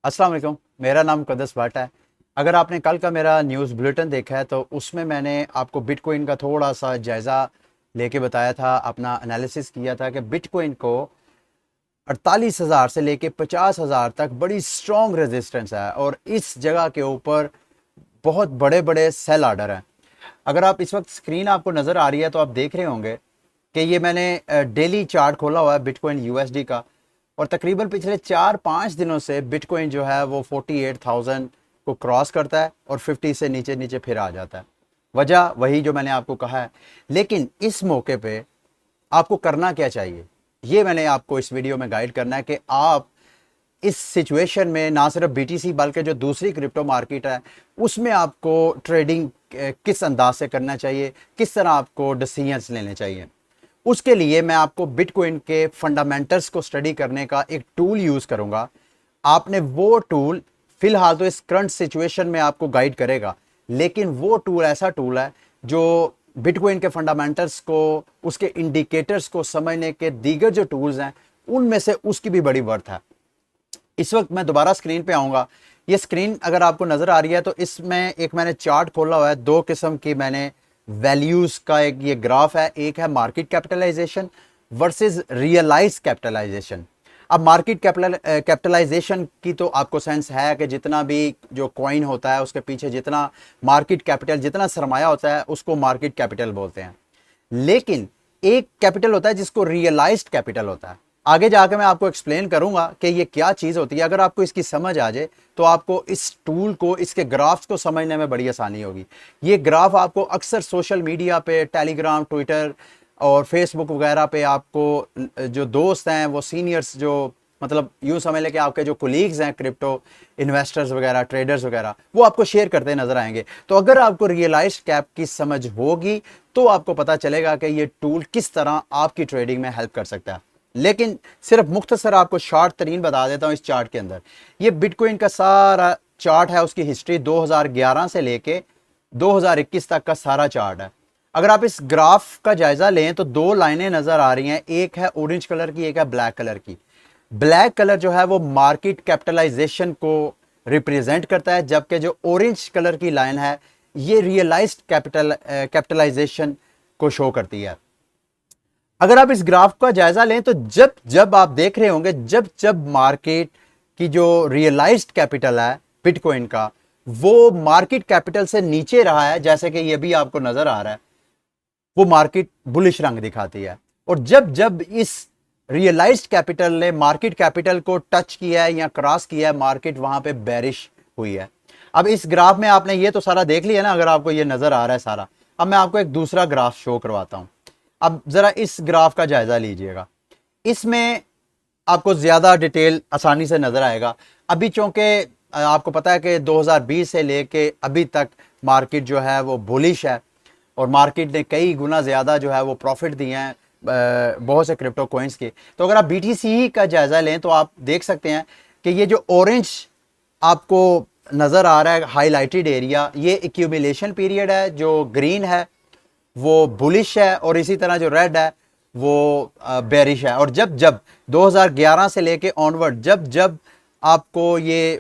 अस्सलाम वालेकुम। मेरा नाम मुक़द्दस भट्ट है। अगर आपने कल का मेरा न्यूज़ बुलेटिन देखा है तो उसमें मैंने आपको बिटकॉइन का थोड़ा सा जायज़ा लेके बताया था, अपना एनालिसिस किया था कि बिटकॉइन को 48,000 से लेके 50,000 तक बड़ी स्ट्रॉन्ग रेजिस्टेंस है और इस जगह के ऊपर बहुत बड़े बड़े सेल आर्डर हैं। अगर आप इस वक्त स्क्रीन आपको नज़र आ रही है तो आप देख रहे होंगे कि ये मैंने डेली चार्ट खोला हुआ है बिटकॉइन यूएसडी का, और तकरीबन पिछले 4-5 दिनों से बिटकॉइन जो है वो 48,000 को क्रॉस करता है और 50 से नीचे नीचे फिर आ जाता है। वजह वही जो मैंने आपको कहा है, लेकिन इस मौके पे आपको करना क्या चाहिए ये मैंने आपको इस वीडियो में गाइड करना है कि आप इस सिचुएशन में ना सिर्फ बीटीसी बल्कि जो दूसरी क्रिप्टो मार्केट है उसमें आपको ट्रेडिंग किस अंदाज से करना चाहिए, किस तरह आपको डिसीजंस लेने चाहिए। उसके लिए मैं आपको बिटकॉइन के फंडामेंटल्स को स्टडी करने का एक टूल यूज़ करूंगा। आपने वो टूल फिलहाल तो इस करंट सिचुएशन में आपको गाइड करेगा, लेकिन वो टूल ऐसा टूल है जो बिटकॉइन के फंडामेंटल्स को, उसके इंडिकेटर्स को समझने के दीगर जो टूल्स हैं उनमें से उसकी भी बड़ी वर्थ है। इस वक्त मैं दोबारा स्क्रीन पे आऊँगा। ये स्क्रीन अगर आपको नज़र आ रही है तो इसमें एक मैंने चार्ट खोला हुआ है। दो किस्म की मैंने वैल्यूज़ का एक ये ग्राफ है, एक है market capitalisation versus realise capitalisation. अब मार्केट कैपिटलाइजेशन की तो आपको सेंस है कि जितना भी जो कॉइन होता है उसके पीछे जितना मार्केट कैपिटल, जितना सरमाया होता है उसको मार्केट कैपिटल बोलते हैं। लेकिन एक कैपिटल होता है जिसको रियलाइज्ड कैपिटल होता है। आगे जाकर मैं आपको एक्सप्लेन करूंगा कि ये क्या चीज़ होती है। अगर आपको इसकी समझ आ जाए तो आपको इस टूल को, इसके ग्राफ्स को समझने में बड़ी आसानी होगी। ये ग्राफ आपको अक्सर सोशल मीडिया पे, टेलीग्राम, ट्विटर और फेसबुक वगैरह पे आपको जो दोस्त हैं, वो सीनियर्स, जो मतलब यूँ समझ लें कि आपके जो कोलीग्स हैं क्रिप्टो इन्वेस्टर्स वगैरह, ट्रेडर्स वगैरह, वो आपको शेयर करते नजर आएंगे। तो अगर आपको रियलाइज्ड कैप की समझ होगी तो आपको पता चलेगा कि ये टूल किस तरह आपकी ट्रेडिंग में हेल्प कर सकता है। लेकिन सिर्फ मुख्तसर आपको शॉर्ट तरीन बता देता हूं। इस चार्ट के अंदर ये बिटकॉइन का सारा चार्ट है, उसकी हिस्ट्री 2011 से लेके 2021 तक का सारा चार्ट है। अगर आप इस ग्राफ का जायजा लें तो दो लाइनें नजर आ रही हैं, एक है ऑरेंज कलर की, एक है ब्लैक कलर की। ब्लैक कलर जो है वो मार्केट कैपिटलाइजेशन को रिप्रेजेंट करता है, जबकि जो ऑरेंज कलर की लाइन है ये रियलाइज्ड कैपिटलाइजेशन को शो करती है। अगर आप इस ग्राफ का जायजा लें तो जब जब आप देख रहे होंगे, जब जब मार्केट की जो रियलाइज्ड कैपिटल है बिटकॉइन का वो मार्केट कैपिटल से नीचे रहा है, जैसे कि ये भी आपको नजर आ रहा है, वो मार्केट बुलिश रंग दिखाती है। और जब जब इस रियलाइज्ड कैपिटल ने मार्केट कैपिटल को टच किया है या क्रॉस किया है, मार्केट वहां पे बेरिश हुई है। अब इस ग्राफ में आपने ये तो सारा देख लिया ना, अगर आपको ये नजर आ रहा है सारा। अब मैं आपको एक दूसरा ग्राफ शो करवाता हूं। अब जरा इस ग्राफ का जायजा लीजिएगा, इसमें आपको ज्यादा डिटेल आसानी से नजर आएगा। अभी चूंकि आपको पता है कि 2020 से लेके अभी तक मार्केट जो है वो बुलिश है और मार्केट ने कई गुना ज्यादा जो है वो प्रॉफिट दिए हैं बहुत से क्रिप्टो कॉइन्स के। तो अगर आप बीटीसी का जायजा लें तो आप देख सकते हैं कि ये जो ऑरेंज आपको नजर आ रहा है हाईलाइटेड एरिया, ये एक्यूमुलेशन पीरियड है, जो ग्रीन है वो बुलिश है और इसी तरह जो रेड है वो बेरिश है। और जब जब 2011 से लेके ऑनवर्ड जब जब आपको ये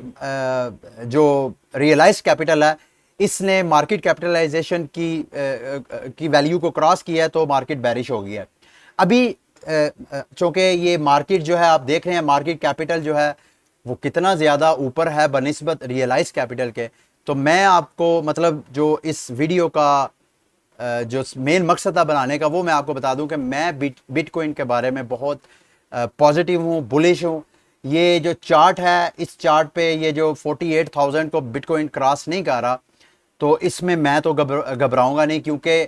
जो रियलाइज कैपिटल है इसने मार्केट कैपिटलाइजेशन की वैल्यू को क्रॉस किया है तो मार्केट बेरिश हो गया है। अभी चूंकि ये मार्केट जो है आप देख रहे हैं, मार्केट कैपिटल जो है वो कितना ज़्यादा ऊपर है बनिस्बत रियलाइज कैपिटल के। तो मैं आपको मतलब जो इस वीडियो का जो मेन मकसद था बनाने का, वो मैं आपको बता दूं कि मैं बिटकॉइन के बारे में बहुत पॉजिटिव हूँ, बुलिश हूँ। ये जो चार्ट है, इस चार्ट पे ये जो 48,000 को बिटकॉइन क्रॉस नहीं कर रहा तो इसमें मैं तो घबराऊंगा नहीं, क्योंकि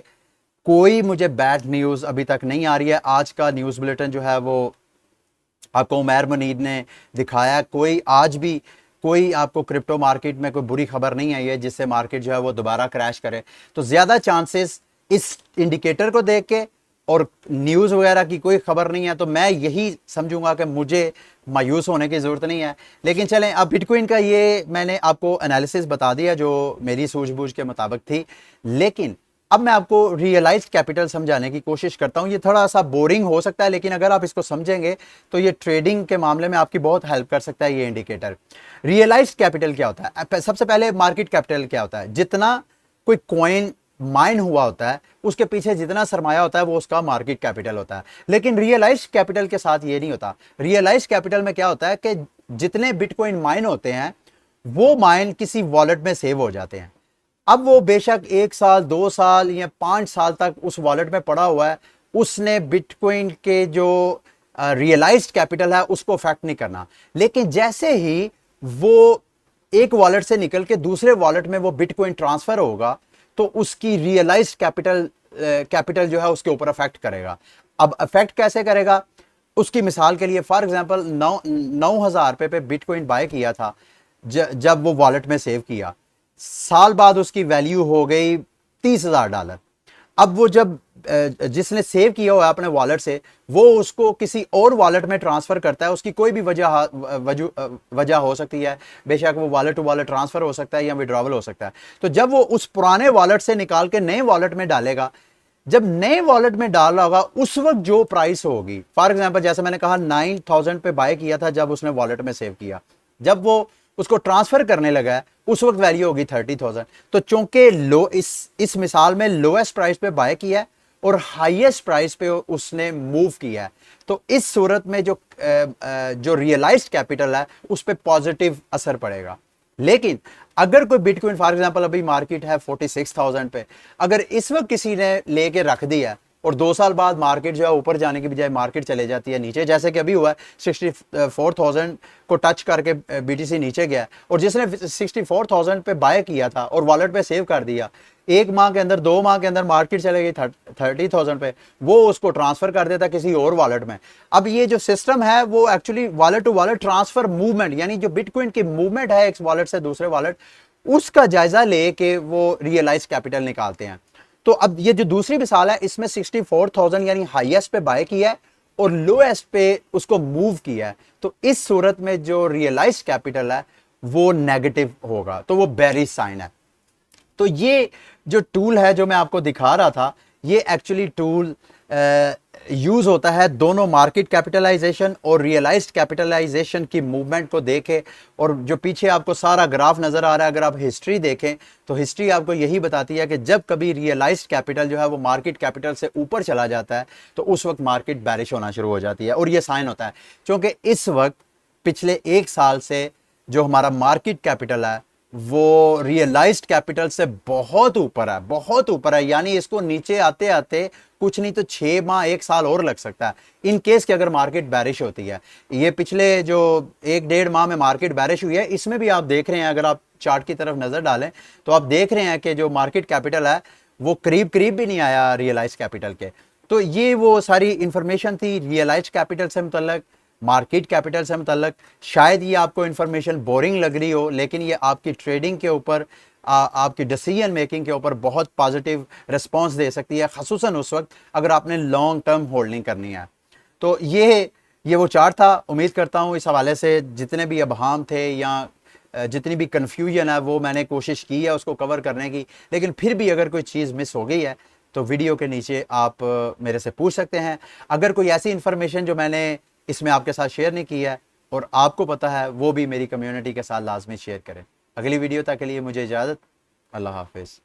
कोई मुझे बैड न्यूज़ अभी तक नहीं आ रही है। आज का न्यूज़ बुलेटिन जो है वो आपको उमैर मुनीर ने दिखाया, कोई आज भी कोई आपको क्रिप्टो मार्केट में कोई बुरी खबर नहीं आई है जिससे मार्केट जो है वो दोबारा क्रैश करे। तो ज़्यादा चांसेस इस इंडिकेटर को देख के और न्यूज़ वगैरह की कोई खबर नहीं है तो मैं यही समझूंगा कि मुझे मायूस होने की ज़रूरत नहीं है। लेकिन चलें, अब बिटकॉइन का ये मैंने आपको एनालिसिस बता दिया जो मेरी सूझबूझ के मुताबिक थी। लेकिन अब मैं आपको रियलाइज्ड कैपिटल समझाने की कोशिश करता हूं। ये थोड़ा सा बोरिंग हो सकता है, लेकिन अगर आप इसको समझेंगे तो ये ट्रेडिंग के मामले में आपकी बहुत हेल्प कर सकता है ये इंडिकेटर। रियलाइज्ड कैपिटल क्या होता है? सबसे पहले मार्केट कैपिटल क्या होता है? जितना कोई कॉइन माइन हुआ होता है उसके पीछे जितना सरमाया होता है वो उसका मार्केट कैपिटल होता है। लेकिन रियलाइज्ड कैपिटल के साथ ये नहीं होता। रियलाइज्ड कैपिटल में क्या होता है कि जितने बिटकॉइन माइन होते हैं वो माइन किसी वॉलेट में सेव हो जाते हैं। अब वो बेशक 1 साल 2 साल या 5 साल तक उस वॉलेट में पड़ा हुआ है, उसने बिटकॉइन के जो रियलाइज्ड कैपिटल है उसको अफेक्ट नहीं करना। लेकिन जैसे ही वो एक वॉलेट से निकल के दूसरे वॉलेट में वो बिटकॉइन ट्रांसफर होगा तो उसकी रियलाइज्ड कैपिटल जो है उसके ऊपर अफेक्ट करेगा। अब अफेक्ट कैसे करेगा? उसकी मिसाल के लिए फॉर एग्जांपल 9,000 रुपए पे बिटकॉइन बाय किया था जब वो वॉलेट में सेव किया, साल बाद उसकी वैल्यू हो गई $30,000। अब वो जब जिसने सेव किया हुआ है अपने वॉलेट से वो उसको किसी और वॉलेट में ट्रांसफर करता है, उसकी कोई भी वजह हो सकती है, बेशक वो वॉलेट टू वॉलेट ट्रांसफर हो सकता है या विड्रॉवल हो सकता है। तो जब वो उस पुराने वॉलेट से निकाल के नए वॉलेट में डालेगा, जब नए वॉलेट में डाल रहा होगा उस वक्त जो प्राइस होगी, फॉर एग्जांपल जैसे मैंने कहा 9,000 पे बाय किया था जब उसने वॉलेट में सेव किया, जब वो उसको ट्रांसफर करने लगा है उस वक्त वैल्यू होगी 30,000। तो चूंकि लो इस मिसाल में लोएस्ट प्राइस पे बाय किया है और हाईएस्ट प्राइस पे उसने मूव किया है, तो इस सूरत में जो रियलाइज्ड कैपिटल है उस पर पॉजिटिव असर पड़ेगा। लेकिन अगर कोई बिटकॉइन फॉर एग्जांपल अभी मार्केट है 46,000 पे, अगर इस वक्त किसी ने लेके रख दिया और 2 साल बाद मार्केट जो है ऊपर जाने की बजाय मार्केट चले जाती है नीचे, जैसे कि अभी हुआ है 64,000 को टच करके बीटीसी नीचे गया, और जिसने 64,000 पे बाय किया था और वॉलेट पे सेव कर दिया, 1 माह के अंदर 2 माह के अंदर मार्केट चले गई 30,000 पे, वो उसको ट्रांसफर कर देता किसी और वॉलेट में। अब ये जो सिस्टम है वो actually wallet to wallet transfer movement, यानी जो बिटकॉइन की मूवमेंट है एक वॉलेट से दूसरे वॉलेट, उसका जायजा लेके वो रियलाइज कैपिटल निकालते हैं। तो अब ये जो दूसरी मिसाल है इसमें 64,000 यानी हाईएस्ट पे बाय किया है और लोएस्ट पे उसको मूव किया है, तो इस सूरत में जो रियलाइज्ड कैपिटल है वो नेगेटिव होगा, तो वो बेरिश साइन है। तो ये जो टूल है जो मैं आपको दिखा रहा था, ये एक्चुअली टूल यूज होता है दोनों मार्केट कैपिटलाइजेशन और रियलाइज्ड कैपिटलाइजेशन की मूवमेंट को देखे। और जो पीछे आपको सारा ग्राफ नजर आ रहा है, अगर आप हिस्ट्री देखें तो हिस्ट्री आपको यही बताती है कि जब कभी रियलाइज्ड कैपिटल जो है वो मार्केट कैपिटल से ऊपर चला जाता है तो उस वक्त मार्केट बैरिश होना शुरू हो जाती है। और ये साइन होता है क्योंकि इस वक्त पिछले 1 साल से जो हमारा मार्केट कैपिटल है वो रियलाइज्ड कैपिटल से बहुत ऊपर है, बहुत ऊपर है। यानी इसको नीचे आते आते कुछ नहीं तो 6 माह 1 साल और लग सकता है इन केस कि अगर मार्केट बैरिश होती है। ये पिछले जो 1-1.5 माह में मार्केट बैरिश हुई है, इसमें भी आप देख रहे हैं, अगर आप चार्ट की तरफ नजर डालें तो आप देख रहे हैं कि जो मार्केट कैपिटल है वो करीब करीब भी नहीं आया रियलाइज कैपिटल के। तो ये वो सारी इंफॉर्मेशन थी रियलाइज कैपिटल से मुतल्लक, मार्केट कैपिटल से मुतल्लक। शायद ये आपको इन्फॉर्मेशन बोरिंग लग रही हो, लेकिन ये आपकी ट्रेडिंग के ऊपर आपकी डिसीजन मेकिंग के ऊपर बहुत पॉजिटिव रिस्पांस दे सकती है, ख़ुसूसन उस वक्त अगर आपने लॉन्ग टर्म होल्डिंग करनी है। तो ये वो चार्ट था। उम्मीद करता हूँ इस हवाले से जितने भी अबहाम थे या जितनी भी कन्फ्यूजन है वो मैंने कोशिश की है उसको कवर करने की। लेकिन फिर भी अगर कोई चीज़ मिस हो गई है तो वीडियो के नीचे आप मेरे से पूछ सकते हैं। अगर कोई ऐसी इन्फॉर्मेशन जो मैंने इसमें आपके साथ शेयर नहीं की है और आपको पता है, वो भी मेरी कम्युनिटी के साथ लाजमी शेयर करें। अगली वीडियो तक के लिए मुझे इजाज़त। अल्लाह हाफिज़।